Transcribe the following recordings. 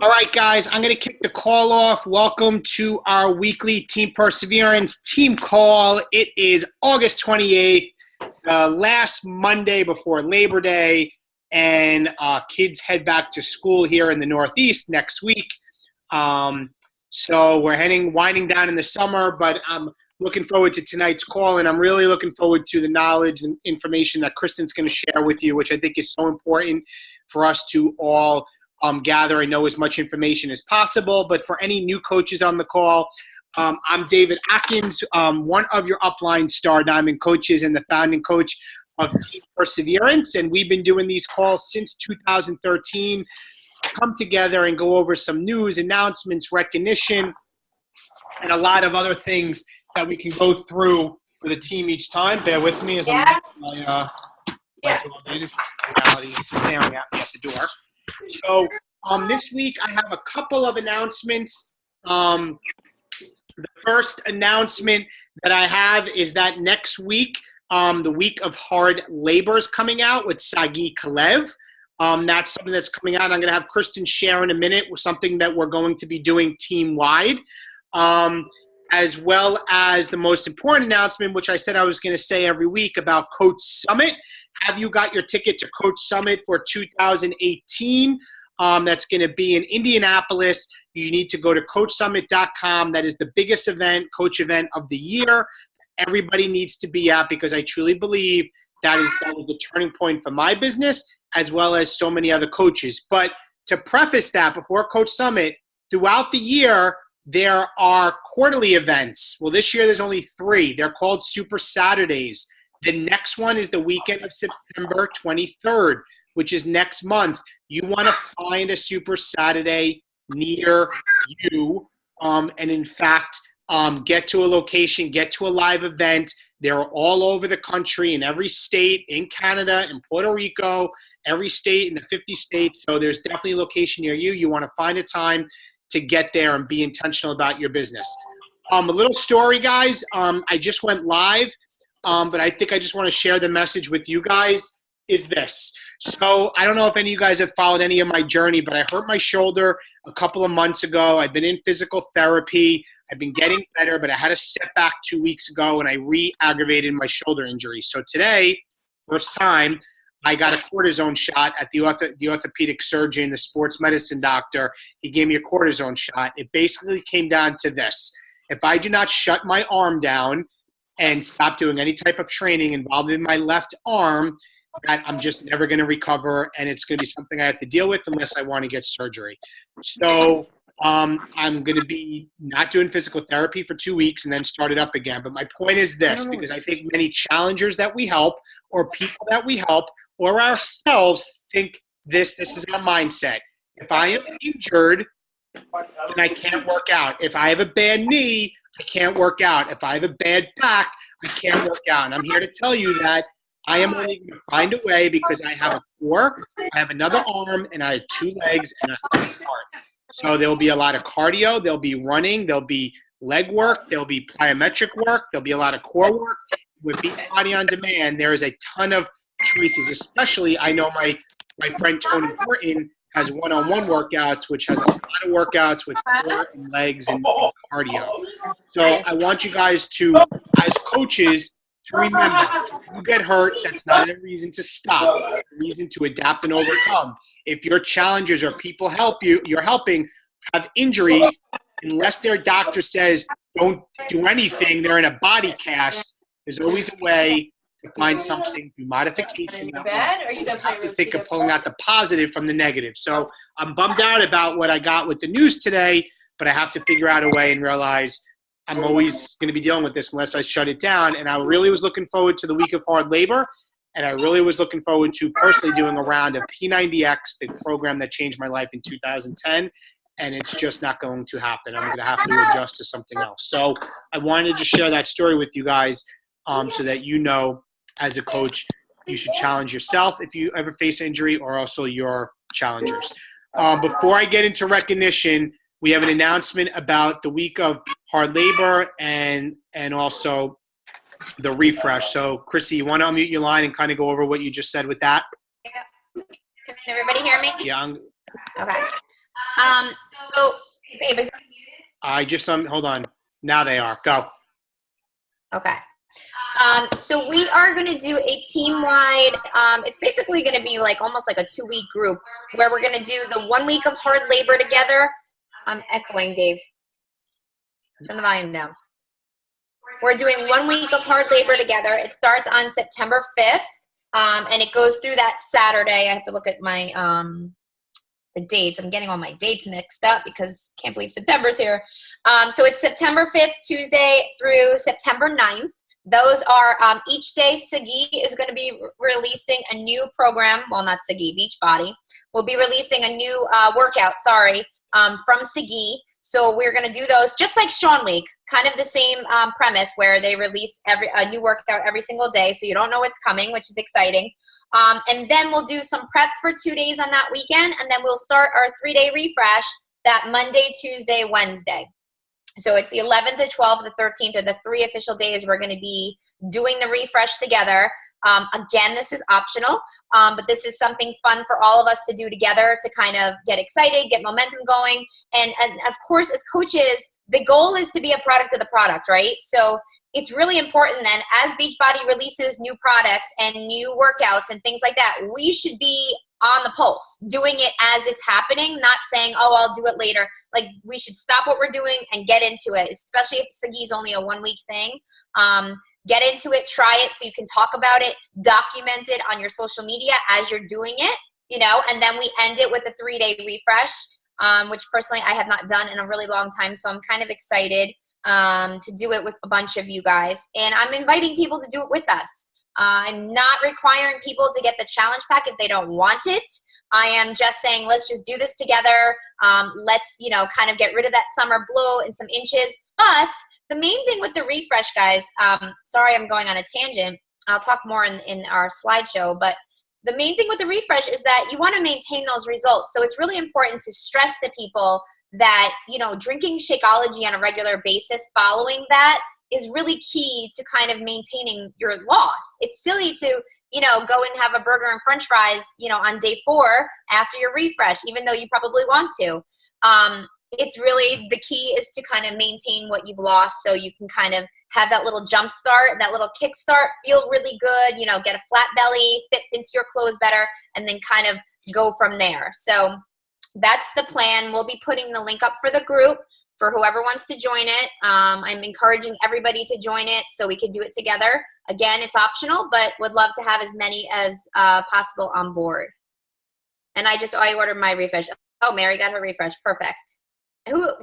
All right, guys, I'm going to kick the call off. Welcome to our weekly Team Perseverance team call. It is August 28th, last Monday before Labor Day, and kids head back to school here in the Northeast next week. So we're winding down in the summer, but I'm looking forward to tonight's call, and I'm really looking forward to the knowledge and information that Kristen's going to share with you, which I think is so important for us to all gather and know as much information as possible. But for any new coaches on the call, I'm David Atkins, one of your upline Star Diamond coaches and the founding coach of Team Perseverance. And we've been doing these calls since 2013, come together and go over some news, announcements, recognition, and a lot of other things that we can go through for the team each time. Bear with me as I'm my staring at me at the door. So this week I have a couple of announcements. The first announcement that I have is that next week, the week of hard labor is coming out with Sagi Kalev. That's something that's coming out. I'm going to have Kristen share in a minute with something that we're going to be doing team-wide, as well as the most important announcement, which I said I was going to say every week, about Coach Summit. Have you got your ticket to Coach Summit for 2018? That's going to be in Indianapolis. You need to go to CoachSummit.com. That is the biggest coach event of the year. Everybody needs to be at, because I truly believe that is the turning point for my business, as well as so many other coaches. But to preface that, before Coach Summit, throughout the year, there are quarterly events. Well, this year there's only 3. They're called Super Saturdays. The next one is the weekend of September 23rd, which is next month. You want to find a Super Saturday near you, and in fact, get to a location, get to a live event. They're all over the country, in every state, in Canada, in Puerto Rico, every state in the 50 states. So there's definitely a location near you. You want to find a time to get there and be intentional about your business. A little story, guys. I just went live. But I think I just want to share the message with you guys, is this. So I don't know if any of you guys have followed any of my journey, but I hurt my shoulder a couple of months ago. I've been in physical therapy. I've been getting better, but I had a setback 2 weeks ago, and I re-aggravated my shoulder injury. So today, first time, I got a cortisone shot at the orthopedic surgeon, the sports medicine doctor. He gave me a cortisone shot. It basically came down to this. If I do not shut my arm down and stop doing any type of training involved in my left arm, that I'm just never going to recover, and it's going to be something I have to deal with unless I want to get surgery. So I'm going to be not doing physical therapy for 2 weeks and then start it up again. But my point is this, because I think many challengers that we help, or people that we help, or ourselves think this is our mindset. If I am injured, then I can't work out. If I have a bad knee, I can't work out. If I have a bad back, I can't work out. And I'm here to tell you that I am only going to find a way, because I have a core, I have another arm, and I have 2 legs and a heart. So there will be a lot of cardio. There'll be running. There'll be leg work. There'll be plyometric work. There'll be a lot of core work. With Beachbody on Demand, there is a ton of choices, especially I know my friend Tony Horton has one-on-one workouts, which has a lot of workouts with core and legs and cardio. So I want you guys to, as coaches, to remember, if you get hurt, that's not a reason to stop. It's a reason to adapt and overcome. If your challengers or people you're helping, have injuries, unless their doctor says don't do anything, they're in a body cast, there's always a way to find something through modification. You have to think of pulling out the positive from the negative. So I'm bummed out about what I got with the news today, but I have to figure out a way and realize I'm always going to be dealing with this unless I shut it down. And I really was looking forward to the week of hard labor, and I really was looking forward to personally doing a round of P90X, the program that changed my life in 2010. And it's just not going to happen. I'm going to have to adjust to something else. So I wanted to share that story with you guys, so that you know, as a coach, you should challenge yourself if you ever face injury, or also your challengers. Before I get into recognition, we have an announcement about the week of hard labor and also the refresh. So, Chrissy, you want to unmute your line and kind of go over what you just said with that? Yeah. Can everybody hear me? Yeah, Okay. So, babe, I just, hold on. Now they are. Go. okay. So we are going to do a team-wide, it's basically going to be like almost like a 2-week group where we're going to do the 1 week of hard labor together. I'm echoing, Dave. Turn the volume down. We're doing 1 week of hard labor together. It starts on September 5th, and it goes through that Saturday. I have to look at my the dates. I'm getting all my dates mixed up because I can't believe September's here. So it's September 5th, Tuesday through September 9th. Those are each day. Sagi is going to be releasing a new program. Well, not Sagi, Beachbody. We'll be releasing a new workout, from Sagi. So we're going to do those just like Sean Week, kind of the same premise where they release a new workout every single day. So you don't know what's coming, which is exciting. And then we'll do some prep for 2 days on that weekend. And then we'll start our 3-day refresh that Monday, Tuesday, Wednesday. So it's the 11th, the 12th, the 13th are the 3 official days we're going to be doing the refresh together. Again, this is optional, but this is something fun for all of us to do together to kind of get excited, get momentum going. And of course, as coaches, the goal is to be a product of the product, right? So it's really important then as Beachbody releases new products and new workouts and things like that, we should be on the pulse, doing it as it's happening, not saying, oh, I'll do it later. Like, we should stop what we're doing and get into it, especially if Sagi is only a 1-week thing. Get into it, try it so you can talk about it, document it on your social media as you're doing it, and then we end it with a 3-day refresh, which personally I have not done in a really long time. So I'm kind of excited to do it with a bunch of you guys. And I'm inviting people to do it with us. I'm not requiring people to get the challenge pack if they don't want it. I am just saying, let's just do this together. Let's, kind of get rid of that summer blow in some inches. But the main thing with the refresh, guys, sorry, I'm going on a tangent. I'll talk more in our slideshow, but the main thing with the refresh is that you want to maintain those results. So it's really important to stress to people that, drinking Shakeology on a regular basis following that is really key to kind of maintaining your loss. It's silly to, go and have a burger and french fries, on day 4 after your refresh, even though you probably want to. It's really, the key is to kind of maintain what you've lost so you can kind of have that little jump start, that little kick start, feel really good, get a flat belly, fit into your clothes better, and then kind of go from there. So that's the plan. We'll be putting the link up for the group for whoever wants to join it. I'm encouraging everybody to join it so we can do it together. Again, it's optional, but would love to have as many as possible on board. And I ordered my refresh. Oh, Mary got her refresh. Perfect.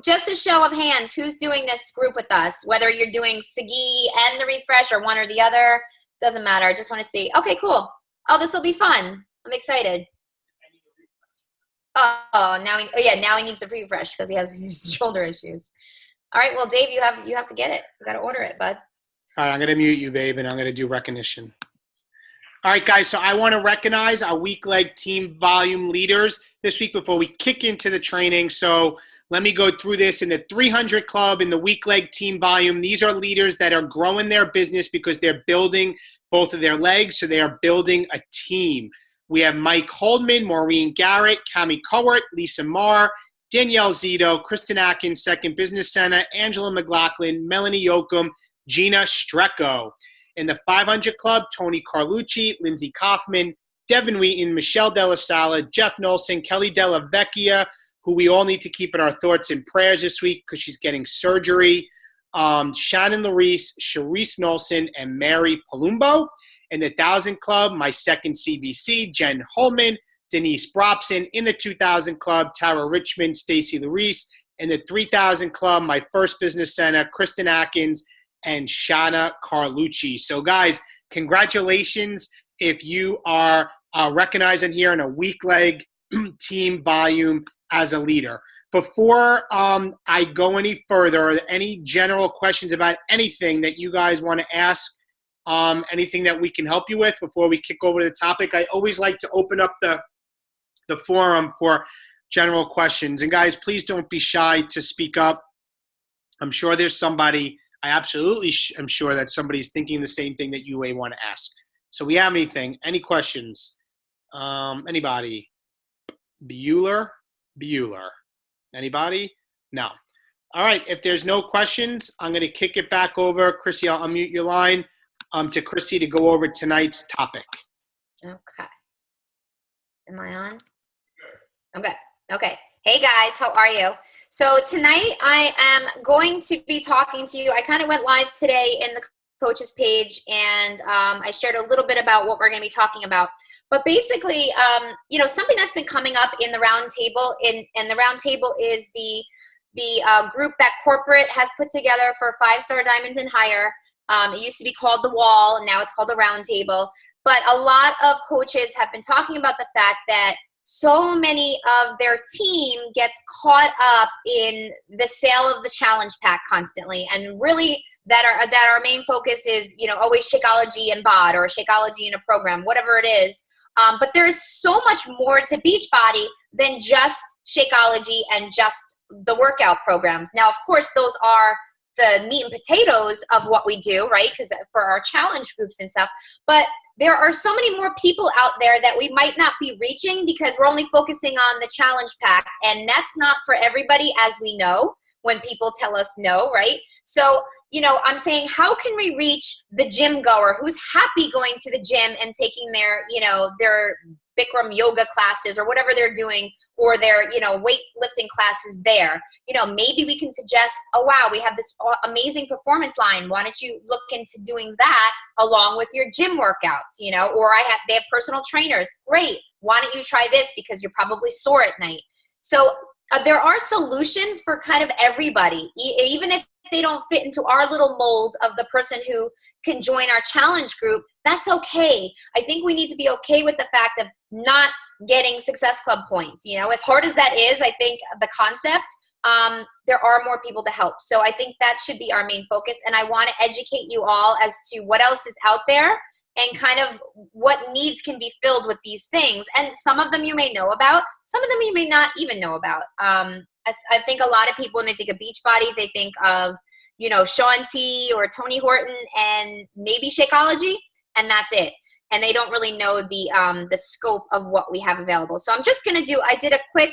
Just a show of hands, who's doing this group with us? Whether you're doing Sagi and the refresh or one or the other, doesn't matter. I just want to see. Okay, cool. Oh, this will be fun. I'm excited. Oh, now he needs to refresh because he has his shoulder issues. All right, well, Dave, you have to get it. You got to order it, bud. All right, I'm going to mute you, babe, and I'm going to do recognition. All right, guys, so I want to recognize our week leg team volume leaders this week before we kick into the training. So let me go through this. In the 300 club, in the week leg team volume, these are leaders that are growing their business because they're building both of their legs, so they are building a team. We have Mike Holdman, Maureen Garrett, Cami Cowart, Lisa Marr, Danielle Zito, Kristen Atkins, Second Business Center, Angela McLaughlin, Melanie Yoakum, Gina Strecco. In the 500 club, Tony Carlucci, Lindsay Kaufman, Devin Wheaton, Michelle Della Sala, Jeff Nolson, Kelly Della Vecchia, who we all need to keep in our thoughts and prayers this week because she's getting surgery. Shannon Larice, Sharice Nolson, and Mary Palumbo. In the 1,000 club, my second CBC, Jen Holman, Denise Bropson. In the 2,000 club, Tara Richmond, Stacy Larice. In the 3,000 club, my first business center, Kristen Atkins, and Shana Carlucci. So, guys, congratulations if you are recognized in here in a week leg team volume as a leader. Before I go any further, are there any general questions about anything that you guys want to ask? Anything that we can help you with before we kick over to the topic? I always like to open up the forum for general questions. And guys, please don't be shy to speak up. I'm sure there's somebody, I absolutely am sure that somebody's thinking the same thing that you may want to ask. So we have anything, any questions? Anybody? Bueller? Bueller. Anybody? No. All right. If there's no questions, I'm going to kick it back over. Chrissy, I'll unmute your line to Chrissy to go over tonight's topic. Okay. Am I on? Okay. Okay. Hey guys, how are you? So tonight I am going to be talking to you. I kind of went live today in the coaches page, and I shared a little bit about what we're going to be talking about. But basically, you know, something that's been coming up in the roundtable, and the roundtable is the group that corporate has put together for 5-star diamonds and higher. It used to be called the Wall, and now it's called the Roundtable. But a lot of coaches have been talking about the fact that so many of their team gets caught up in the sale of the challenge pack constantly, and really that our main focus is, you know, always Shakeology and BOD or Shakeology in a program, whatever it is. But there's so much more to Beachbody than just Shakeology and just the workout programs. Now, of course, those are the meat and potatoes of what we do, right? Because for our challenge groups and stuff. But there are so many more people out there that we might not be reaching because we're only focusing on the challenge pack. And that's not for everybody, as we know, when people tell us no, right? So, you know, I'm saying, how can we reach the gym goer who's happy going to the gym and taking their, you know, their Bikram yoga classes or whatever they're doing, or their, you know, weightlifting classes there? You know, maybe we can suggest, oh, wow, we have this amazing performance line. Why don't you look into doing that along with your gym workouts, you know? Or they have personal trainers. Great. Why don't you try this because you're probably sore at night? So there are solutions for kind of everybody, even if they don't fit into our little mold of the person who can join our challenge group. That's okay. I think we need to be okay with the fact of not getting Success Club points. You know, as hard as that is, I think the concept, there are more people to help. So I think that should be our main focus. And I want to educate you all as to what else is out there and kind of what needs can be filled with these things. And some of them you may know about, some of them you may not even know about. I think a lot of people, when they think of Beachbody, they think of, you know, Shaun T or Tony Horton and maybe Shakeology, and that's it. And they don't really know the scope of what we have available. So I'm just gonna I did a quick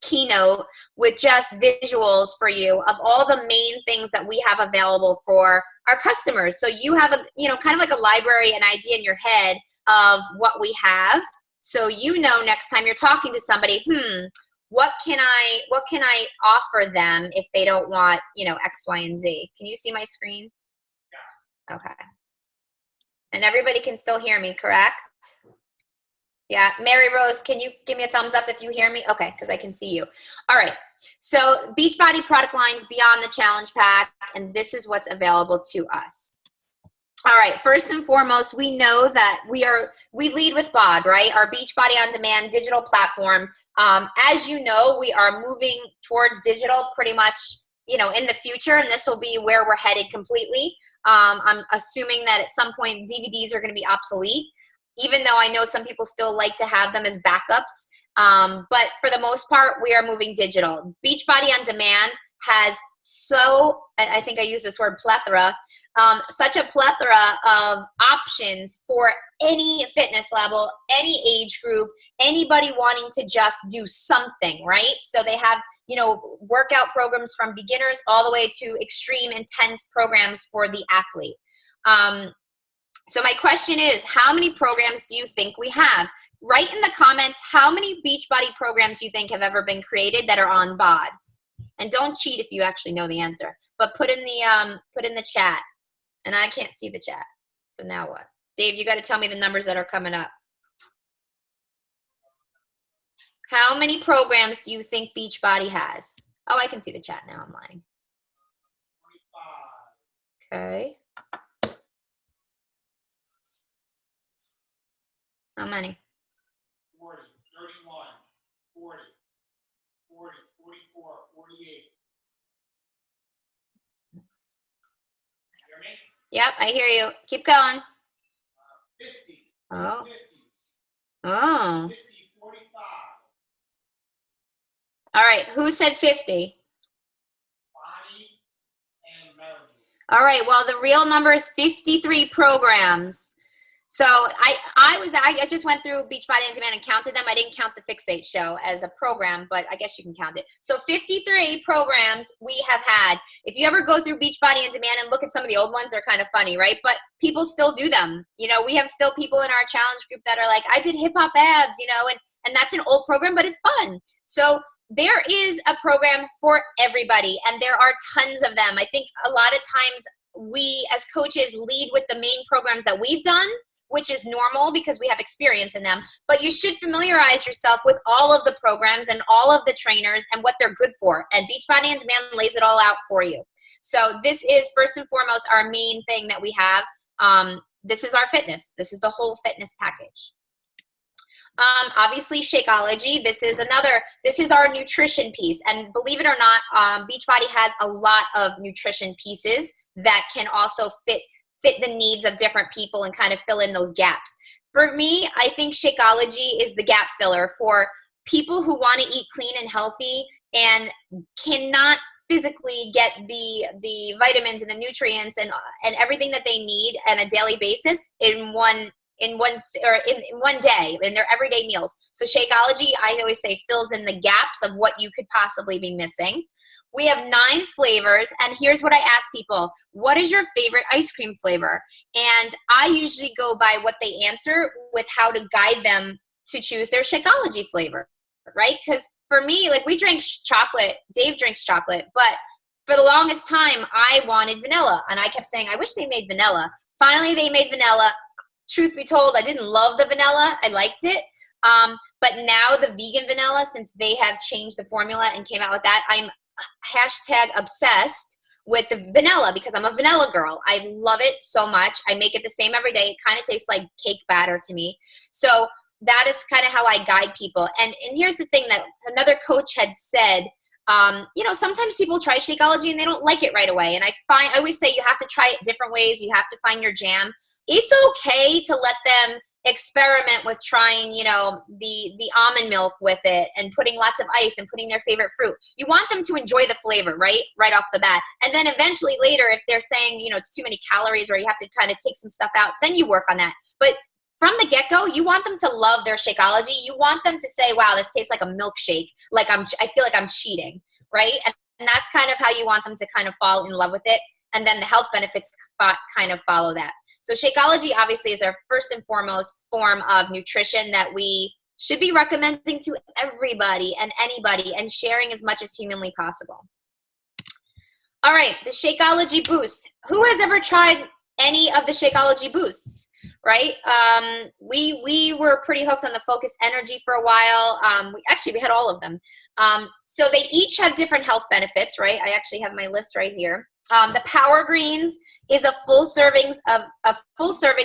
keynote with just visuals for you of all the main things that we have available for our customers. So you have a, you know, kind of like a library, an idea in your head of what we have. So you know, next time you're talking to somebody, what can I offer them if they don't want, you know, X, Y, and Z? Can you see my screen? Yes. Okay. And everybody can still hear me, correct? Yeah, Mary Rose, can you give me a thumbs up if you hear me? Okay, because I can see you. All right, so Beachbody product lines beyond the challenge pack, and this is what's available to us. All right, first and foremost, we know that we lead with BOD, right? Our Beachbody On Demand digital platform. As you know, we are moving towards digital pretty much, you know, in the future, and this will be where we're headed completely. I'm assuming that at some point DVDs are going to be obsolete, even though I know some people still like to have them as backups. But for the most part, we are moving digital. Beachbody On Demand has I think I use this word plethora, such a plethora of options for any fitness level, any age group, anybody wanting to just do something, right? So they have, you know, workout programs from beginners all the way to extreme intense programs for the athlete. So my question is, how many programs do you think we have? Write in the comments how many Beachbody programs you think have ever been created that are on BOD. And don't cheat if you actually know the answer. But put in the chat. And I can't see the chat. So now what? Dave, you got to tell me the numbers that are coming up. How many programs do you think Beachbody has? Oh, I can see the chat now. I'm lying. Okay. How many? 40, 31, 40, 40, 44, 48. Hear me? Yep, I hear you. Keep going. 50. Oh. 50s. Oh. 50, 45. All right. Who said 50? Bonnie and Melody. All right. Well, the real number is 53 programs. So I just went through Beachbody On Demand and counted them. I didn't count the Fixate Show as a program, but I guess you can count it. So 53 programs we have had. If you ever go through Beachbody On Demand and look at some of the old ones, they're kind of funny, right? But people still do them. You know, we have still people in our challenge group that are like, I did hip hop abs, you know, and that's an old program, but it's fun. So there is a program for everybody, and there are tons of them. I think a lot of times we as coaches lead with the main programs that we've done, which is normal because we have experience in them. But you should familiarize yourself with all of the programs and all of the trainers and what they're good for. And Beachbody On Demand lays it all out for you. So this is first and foremost our main thing that we have. This is our fitness. This is the whole fitness package. Obviously Shakeology, this is our nutrition piece. And believe it or not, Beachbody has a lot of nutrition pieces that can also fit the needs of different people and kind of fill in those gaps. For me, I think Shakeology is the gap filler for people who want to eat clean and healthy and cannot physically get the vitamins and the nutrients and everything that they need on a daily basis in one day, in their everyday meals. So Shakeology, I always say, fills in the gaps of what you could possibly be missing. We have 9 flavors, and here's what I ask people. What is your favorite ice cream flavor? And I usually go by what they answer with how to guide them to choose their Shakeology flavor, right? Because for me, like, we drink chocolate. Dave drinks chocolate, but for the longest time, I wanted vanilla, and I kept saying, I wish they made vanilla. Finally, they made vanilla. Truth be told, I didn't love the vanilla. I liked it. But now the vegan vanilla, since they have changed the formula and came out with that, I'm #obsessed with the vanilla because I'm a vanilla girl. I love it so much. I make it the same every day. It kind of tastes like cake batter to me. So that is kind of how I guide people. And here's the thing that another coach had said, you know, sometimes people try Shakeology and they don't like it right away. And I always say you have to try it different ways. You have to find your jam. It's okay to let them experiment with trying, you know, the almond milk with it and putting lots of ice and putting their favorite fruit. You want them to enjoy the flavor, right off the bat. And then eventually later, if they're saying, you know, it's too many calories or you have to kind of take some stuff out, then you work on that. But from the get-go, you want them to love their Shakeology. You want them to say, wow, this tastes like a milkshake. Like I feel like I'm cheating, right? And that's kind of how you want them to kind of fall in love with it. And then the health benefits kind of follow that. So Shakeology obviously is our first and foremost form of nutrition that we should be recommending to everybody and anybody and sharing as much as humanly possible. All right, the Shakeology Boost. Who has ever tried any of the Shakeology Boosts, right? We were pretty hooked on the Focus Energy for a while. We had all of them. So they each have different health benefits, right? I actually have my list right here. The Power Greens is a full serving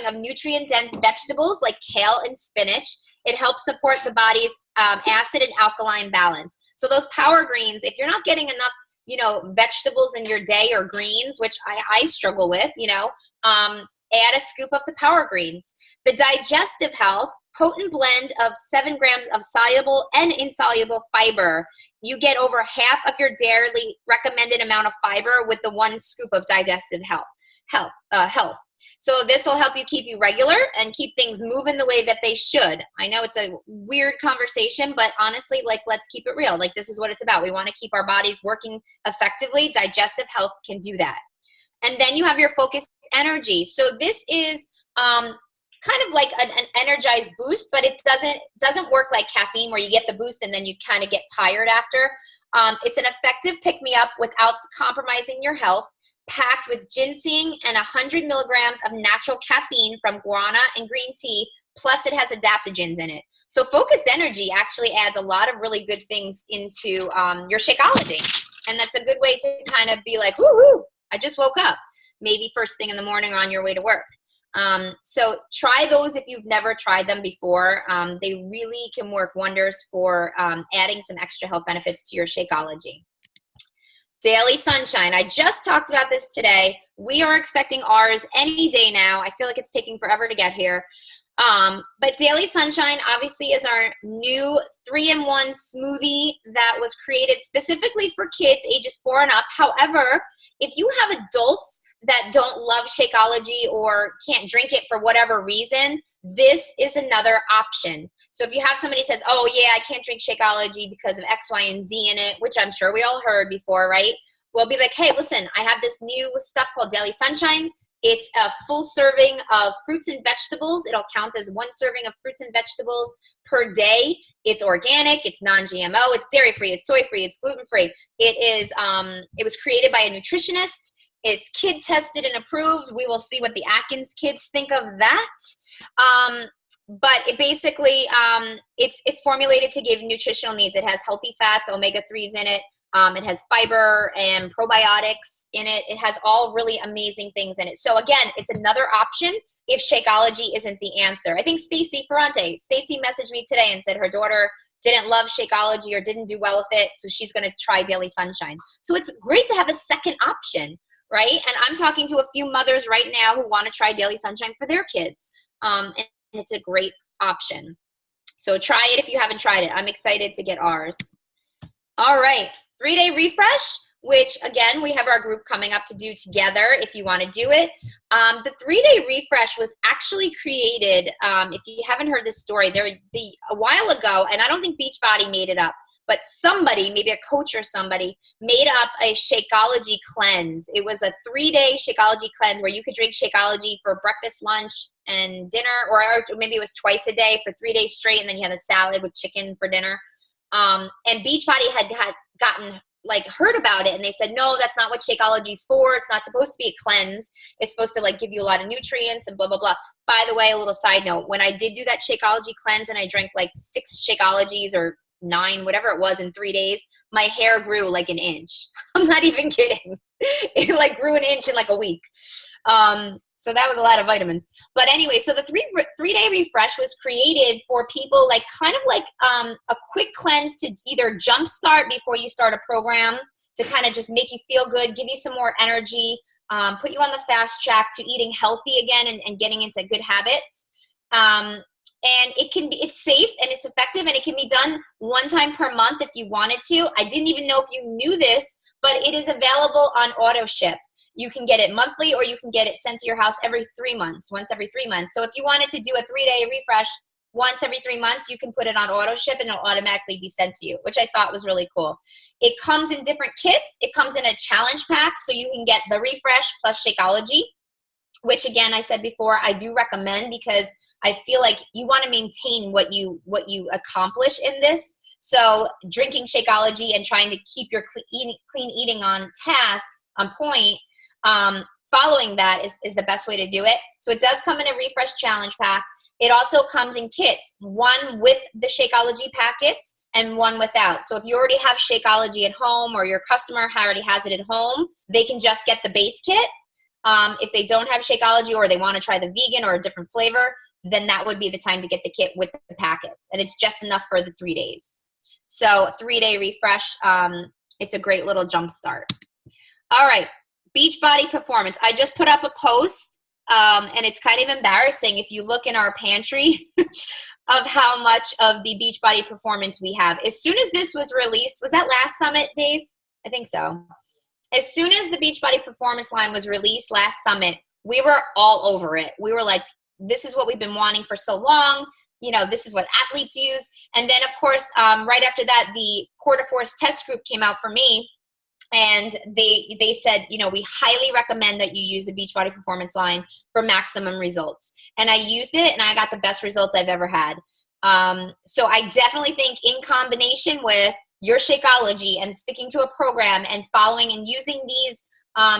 of nutrient-dense vegetables like kale and spinach. It helps support the body's acid and alkaline balance. So those Power Greens, if you're not getting enough, you know, vegetables in your day or greens, which I struggle with, you know, add a scoop of the Power Greens. The Digestive Health, potent blend of 7 grams of soluble and insoluble fiber. You get over half of your daily recommended amount of fiber with the 1 scoop of digestive health. So this will help you keep you regular and keep things moving the way that they should. I know it's a weird conversation, but honestly, like, let's keep it real. Like, this is what it's about. We want to keep our bodies working effectively. Digestive health can do that. And then you have your Focused Energy. So this is kind of like an energized boost, but it doesn't work like caffeine where you get the boost and then you kind of get tired after. It's an effective pick-me-up without compromising your health, packed with ginseng and 100 milligrams of natural caffeine from guarana and green tea, plus it has adaptogens in it. So Focused Energy actually adds a lot of really good things into your Shakeology. And that's a good way to kind of be like, woohoo, I just woke up. Maybe first thing in the morning or on your way to work. So try those if you've never tried them before. They really can work wonders for adding some extra health benefits to your Shakeology. Daily Sunshine. I just talked about this today. We are expecting ours any day now. I feel like it's taking forever to get here. But Daily Sunshine obviously is our new 3-in-1 smoothie that was created specifically for kids ages 4 and up. However, if you have adults that don't love Shakeology or can't drink it for whatever reason, this is another option. So if you have somebody who says, oh yeah, I can't drink Shakeology because of X, Y, and Z in it, which I'm sure we all heard before, right? We'll be like, hey, listen, I have this new stuff called Daily Sunshine. It's a full serving of fruits and vegetables. It'll count as one serving of fruits and vegetables per day. It's organic, it's non-GMO, it's dairy-free, it's soy-free, it's gluten-free. It was created by a nutritionist. It's kid tested and approved. We will see what the Atkins kids think of that. But it basically, it's formulated to give nutritional needs. It has healthy fats, omega-3s in it. It has fiber and probiotics in it. It has all really amazing things in it. So again, it's another option if Shakeology isn't the answer. I think Stacy messaged me today and said her daughter didn't love Shakeology or didn't do well with it, so she's going to try Daily Sunshine. So it's great to have a second option, right? And I'm talking to a few mothers right now who want to try Daily Sunshine for their kids. And it's a great option. So try it if you haven't tried it. I'm excited to get ours. All right, 3-day refresh, which again, we have our group coming up to do together if you want to do it. The 3-day refresh was actually created, if you haven't heard this story, a while ago, and I don't think Beachbody made it up, but somebody, maybe a coach or somebody, made up a Shakeology cleanse. It was a 3-day Shakeology cleanse where you could drink Shakeology for breakfast, lunch, and dinner, or maybe it was twice a day for 3 days straight, and then you had a salad with chicken for dinner. And Beachbody had gotten heard about it, and they said, no, that's not what Shakeology is for. It's not supposed to be a cleanse. It's supposed to give you a lot of nutrients and blah, blah, blah. By the way, a little side note, when I did do that Shakeology cleanse and I drank 6 Shakeologies or 9, whatever it was in 3 days, my hair grew an inch. I'm not even kidding. It grew an inch in a week. So that was a lot of vitamins. But anyway, so the 3-day refresh was created for people a quick cleanse to either jumpstart before you start a program, to kind of just make you feel good, give you some more energy, put you on the fast track to eating healthy again and getting into good habits. And it's safe and it's effective, and it can be done 1 time per month if you wanted to. I didn't even know if you knew this, but it is available on auto ship. You can get it monthly, or you can get it sent to your house every 3 months, once every 3 months. So if you wanted to do a 3-day refresh once every 3 months, you can put it on auto ship and it'll automatically be sent to you, which I thought was really cool. It comes in different kits. It comes in a challenge pack, so you can get the refresh plus Shakeology, which again, I said before, I do recommend, because I feel like you want to maintain what you accomplish in this. So drinking Shakeology and trying to keep your clean eating on task, on point, following that is the best way to do it. So it does come in a refresh challenge pack. It also comes in kits, one with the Shakeology packets and one without. So if you already have Shakeology at home, or your customer already has it at home, they can just get the base kit. If they don't have Shakeology, or they want to try the vegan or a different flavor, then that would be the time to get the kit with the packets. And it's just enough for the 3 days. So 3-day refresh, it's a great little jump start. All right, Beachbody Performance. I just put up a post, and it's kind of embarrassing if you look in our pantry of how much of the Beachbody Performance we have. As soon as this was released, was that last summit, Dave? I think so. As soon as the Beachbody Performance line was released last summit, we were all over it. We were like, this is what we've been wanting for so long. This is what athletes use. And then, of course, right after that, the Quarter Force test group came out for me. And they said, we highly recommend that you use the Beachbody Performance line for maximum results. And I used it, and I got the best results I've ever had. So I definitely think, in combination with your Shakeology and sticking to a program and following and using these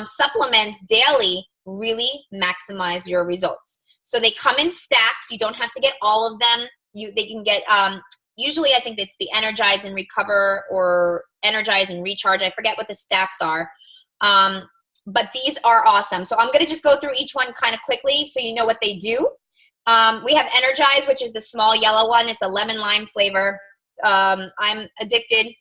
supplements daily, really maximize your results. So they come in stacks. You don't have to get all of them. They can get usually, I think it's the Energize and Recover, or Energize and Recharge. I forget what the stacks are. But these are awesome. So I'm going to just go through each one kind of quickly so you know what they do. We have Energize, which is the small yellow one. It's a lemon lime flavor. I'm addicted.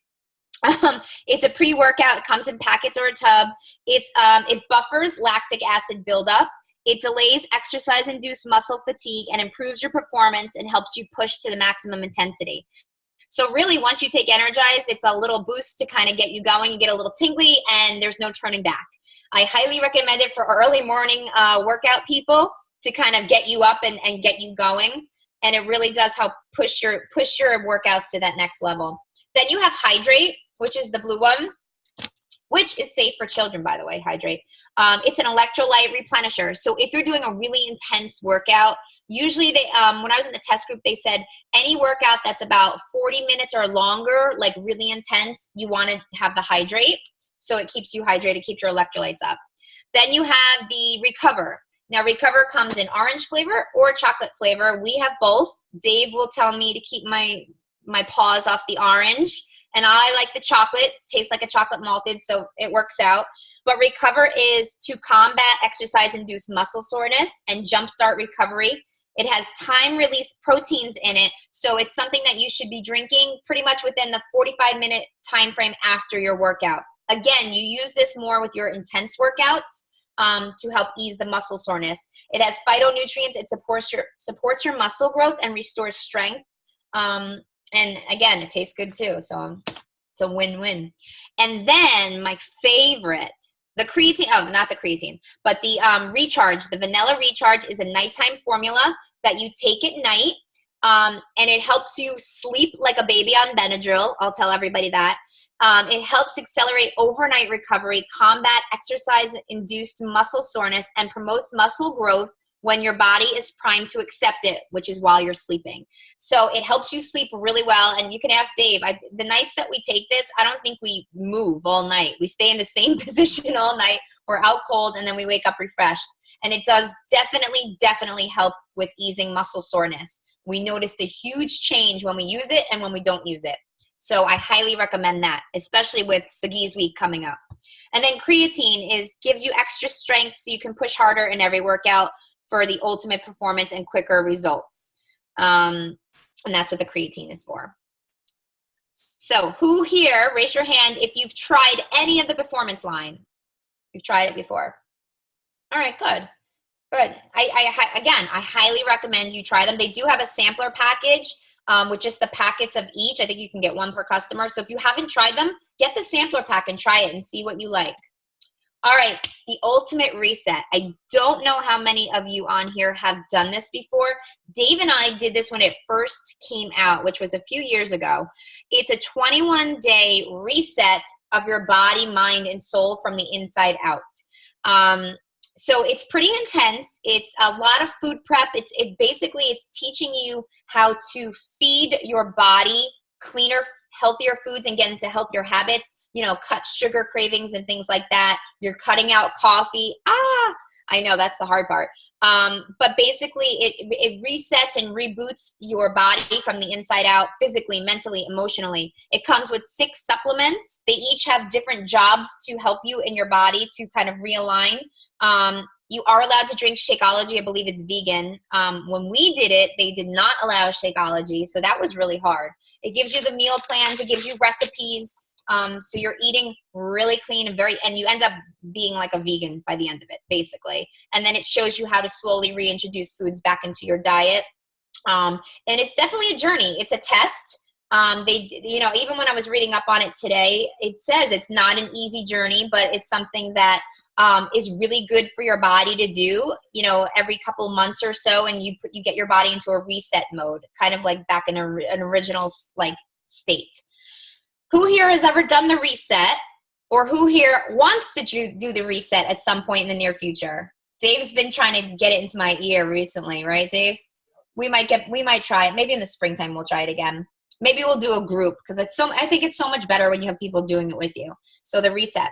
It's a pre-workout. It comes in packets or a tub. It buffers lactic acid buildup. It delays exercise-induced muscle fatigue and improves your performance and helps you push to the maximum intensity. So really, once you take Energize, it's a little boost to kind of get you going. You get a little tingly, and there's no turning back. I highly recommend it for early morning workout people to kind of get you up and get you going. And it really does help push your workouts to that next level. Then you have Hydrate, which is the blue one, which is safe for children, by the way, Hydrate. It's an electrolyte replenisher. So if you're doing a really intense workout, usually they, when I was in the test group, they said any workout that's about 40 minutes or longer, like really intense, you want to have the Hydrate. So it keeps you hydrated, keeps your electrolytes up. Then you have the Recover. Now, Recover comes in orange flavor or chocolate flavor. We have both. Dave will tell me to keep my paws off the orange. And I like the chocolate. It tastes like a chocolate malted, so it works out. But Recover is to combat exercise-induced muscle soreness and jumpstart recovery. It has time-release proteins in it, so it's something that you should be drinking pretty much within the 45-minute time frame after your workout. Again, you use this more with your intense workouts to help ease the muscle soreness. It has phytonutrients. It supports your muscle growth and restores strength. And again, it tastes good too, so it's a win-win. And then my favorite, the creatine, oh, not the creatine, but the Recharge, the Vanilla Recharge is a nighttime formula that you take at night, and it helps you sleep like a baby on Benadryl. I'll tell everybody that. It helps accelerate overnight recovery, combat exercise-induced muscle soreness, and promotes muscle growth when your body is primed to accept it, which is while you're sleeping. So it helps you sleep really well. And you can ask Dave, the nights that we take this, I don't think we move all night. We stay in the same position all night. We're out cold, and then we wake up refreshed. And it does definitely help with easing muscle soreness. We noticed a huge change when we use it and when we don't use it. So I highly recommend that, especially with Sagi's week coming up. And then creatine gives you extra strength so you can push harder in every workout for the ultimate performance and quicker results. And that's what the creatine is for. So who here, raise your hand if you've tried any of the performance line. You've tried it before. All right, good. Good. Again, I highly recommend you try them. They do have a sampler package with just the packets of each. I think you can get one per customer. So if you haven't tried them, get the sampler pack and try it and see what you like. All right, the ultimate reset. I don't know how many of you on here have done this before. Dave and I did this when it first came out, which was a few years ago. It's a 21-day reset of your body, mind, and soul from the inside out. So it's pretty intense. It's a lot of food prep. Basically it's teaching you how to feed your body cleaner, healthier foods and get into healthier habits. You know, cut sugar cravings and things like that. You're cutting out coffee. I know that's the hard part. But basically it resets and reboots your body from the inside out, physically, mentally, emotionally. It comes with 6 supplements. They each have different jobs to help you in your body to kind of realign. You are allowed to drink Shakeology. I believe it's vegan. When we did it, they did not allow Shakeology. So that was really hard. It gives you the meal plans. It gives you recipes. So you're eating really clean and you end up being like a vegan by the end of it, basically. And then it shows you how to slowly reintroduce foods back into your diet. And it's definitely a journey. It's a test. Even when I was reading up on it today, it says it's not an easy journey, but it's something that is really good for your body to do, every couple months or so. And you get your body into a reset mode, kind of like back in an original state. Who here has ever done the reset, or who here wants to do the reset at some point in the near future? Dave's been trying to get it into my ear recently, right, Dave? We might try it. Maybe in the springtime we'll try it again. Maybe we'll do a group because I think it's so much better when you have people doing it with you. So the reset.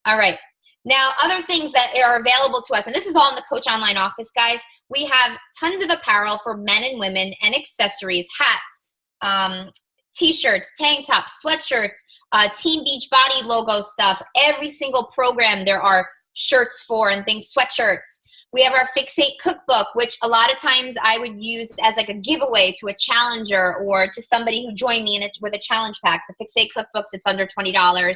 All right. Now, other things that are available to us, and this is all in the Coach Online office, guys. We have tons of apparel for men and women and accessories, hats, T-shirts, tank tops, sweatshirts, Team Beachbody logo stuff. Every single program there are shirts for and things, sweatshirts. We have our Fixate cookbook, which a lot of times I would use as like a giveaway to a challenger or to somebody who joined me with a challenge pack. The Fixate cookbooks, it's under $20.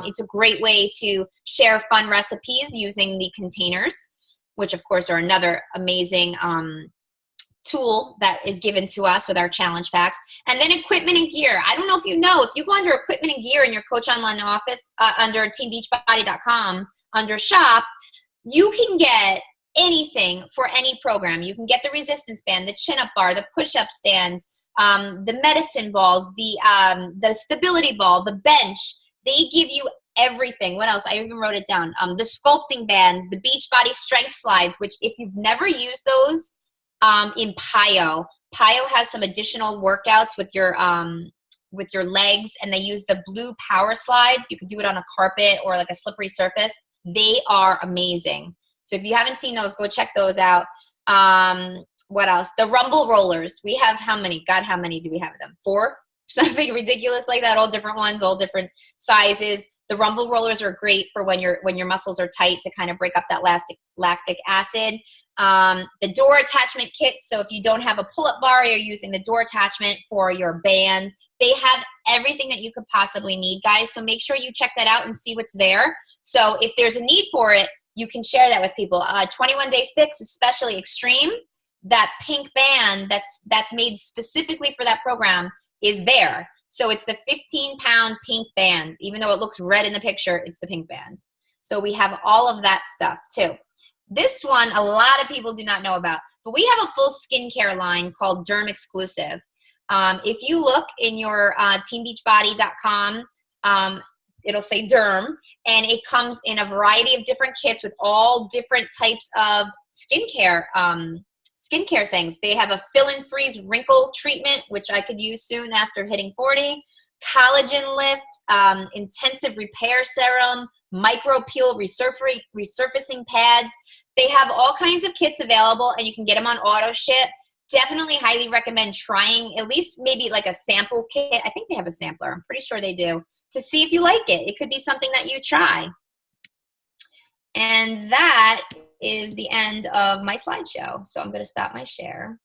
It's a great way to share fun recipes using the containers, which of course are another amazing tool that is given to us with our challenge packs. And then equipment and gear. I don't know if you go under equipment and gear in your Coach Online office under teambeachbody.com, under shop, you can get anything for any program. You can get the resistance band, the chin-up bar, the push-up stands, the medicine balls, the stability ball, the bench. They give you everything. What else? I even wrote it down. The sculpting bands, the Beachbody strength slides, which if you've never used those in Pio has some additional workouts with your legs, and they use the blue power slides. You could do it on a carpet or like a slippery surface. They are amazing. So if you haven't seen those, go check those out. What else? The rumble rollers. We have how many? God, how many do we have of them? 4? Something ridiculous like that. All different ones, all different sizes. The rumble rollers are great for when your muscles are tight to kind of break up that lactic acid. The door attachment kits. So if you don't have a pull-up bar, you're using the door attachment for your bands. They have everything that you could possibly need, guys. So make sure you check that out and see what's there. So if there's a need for it, you can share that with people. 21-day fix, especially extreme. That pink band that's made specifically for that program is there. So it's the 15-pound pink band. Even though it looks red in the picture, it's the pink band. So we have all of that stuff too. This one, a lot of people do not know about, but we have a full skincare line called Derm Exclusive. If you look in your teambeachbody.com, it'll say Derm, and it comes in a variety of different kits with all different types of skincare things. They have a fill and freeze wrinkle treatment, which I could use soon after hitting 40, collagen lift, intensive repair serum, micro peel resurfacing pads. They have all kinds of kits available, and you can get them on auto ship. Definitely highly recommend trying at least maybe like a sample kit. I think they have a sampler. I'm pretty sure they do, to see if you like it. It could be something that you try. And that is the end of my slideshow. So I'm going to stop my share.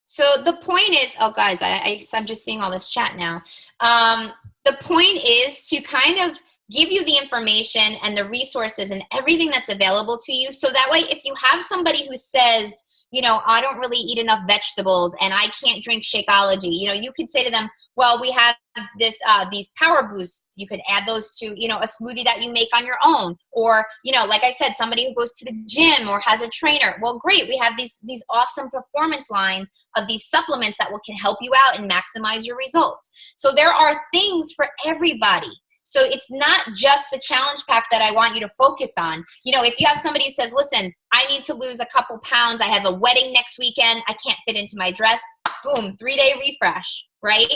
So the point is, oh guys, I'm just seeing all this chat now. The point is to kind of give you the information and the resources and everything that's available to you. So that way, if you have somebody who says, you know, I don't really eat enough vegetables and I can't drink Shakeology, you know, you could say to them, well, we have these power boosts. You could add those to, you know, a smoothie that you make on your own. Or, you know, like I said, somebody who goes to the gym or has a trainer. Well, great. We have these awesome performance line of these supplements that can help you out and maximize your results. So there are things for everybody. So it's not just the challenge pack that I want you to focus on. You know, if you have somebody who says, listen, I need to lose a couple pounds. I have a wedding next weekend. I can't fit into my dress. Boom, 3-day refresh, right?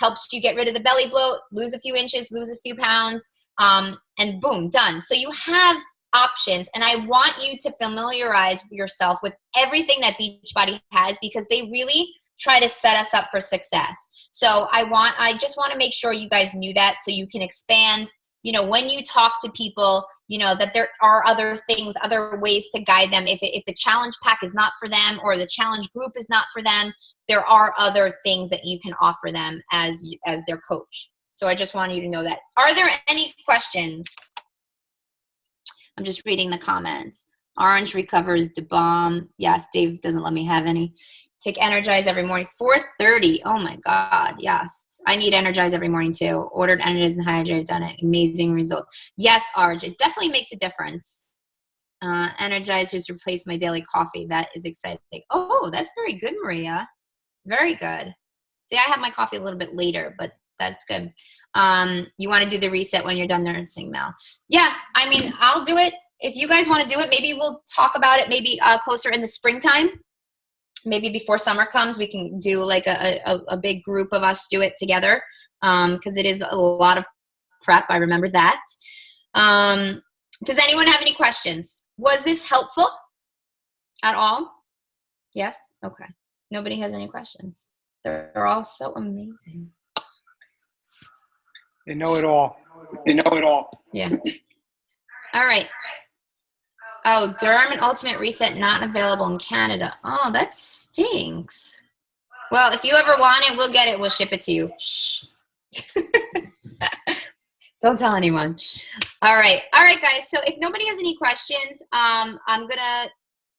Helps you get rid of the belly bloat, lose a few inches, lose a few pounds, and boom, done. So you have options, and I want you to familiarize yourself with everything that Beachbody has, because they really try to set us up for success. So I just want to make sure you guys knew that, so you can expand, you know, when you talk to people, you know, that there are other things, other ways to guide them. If the challenge pack is not for them, or the challenge group is not for them, there are other things that you can offer them as their coach. So I just want you to know that. Are there any questions? I'm just reading the comments. Orange recovers the bomb. Yes, Dave doesn't let me have any. Take Energize every morning. 4:30. Oh my God. Yes. I need Energize every morning too. Ordered Energize and Hydrate. Done it. Amazing results. Yes, Arj. It definitely makes a difference. Energize has replaced my daily coffee. That is exciting. Oh, that's very good, Maria. Very good. See, I have my coffee a little bit later, but that's good. You want to do the reset when you're done nursing, Mel? Yeah. I mean, I'll do it. If you guys want to do it, maybe we'll talk about it maybe closer in the springtime. Maybe before summer comes, we can do like a big group of us do it together, because it is a lot of prep. I remember that. Does anyone have any questions? Was this helpful at all? Yes? Okay. Nobody has any questions. They're all so amazing. They know it all. They know it all. Yeah. All right. Oh, Derm and Ultimate Reset not available in Canada. Oh, that stinks. Well, if you ever want it, we'll get it. We'll ship it to you. Shh. Don't tell anyone. All right, guys. So if nobody has any questions,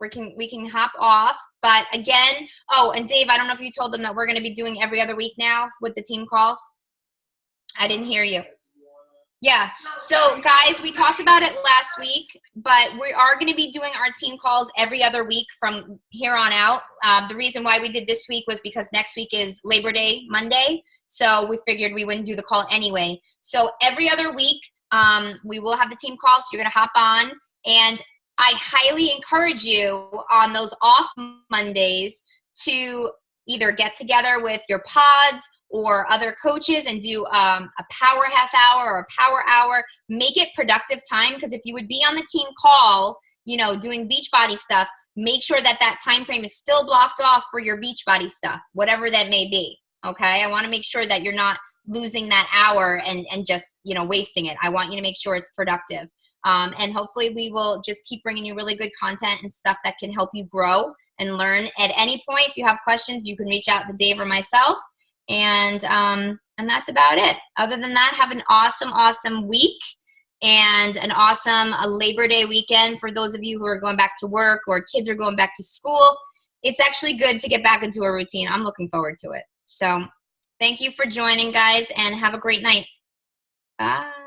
we can hop off. But again, oh, and Dave, I don't know if you told them that we're going to be doing every other week now with the team calls. I didn't hear you. Yeah. So, guys, we talked about it last week, but we are going to be doing our team calls every other week from here on out. The reason why we did this week was because next week is Labor Day Monday, so we figured we wouldn't do the call anyway. So every other week, we will have the team call, so you're going to hop on. And I highly encourage you on those off Mondays to either get together with your pods or other coaches and do a power half hour or a power hour. Make it productive time, because if you would be on the team call, you know, doing Beachbody stuff, make sure that that time frame is still blocked off for your Beachbody stuff, whatever that may be. Okay, I want to make sure that you're not losing that hour and just, you know, wasting it. I want you to make sure it's productive. And hopefully we will just keep bringing you really good content and stuff that can help you grow and learn. At any point, if you have questions, you can reach out to Dave or myself. And that's about it. Other than that, have an awesome week and an awesome Labor Day weekend for those of you who are going back to work or kids are going back to school. It's actually good to get back into a routine. I'm looking forward to it. So thank you for joining, guys, and have a great night. Bye.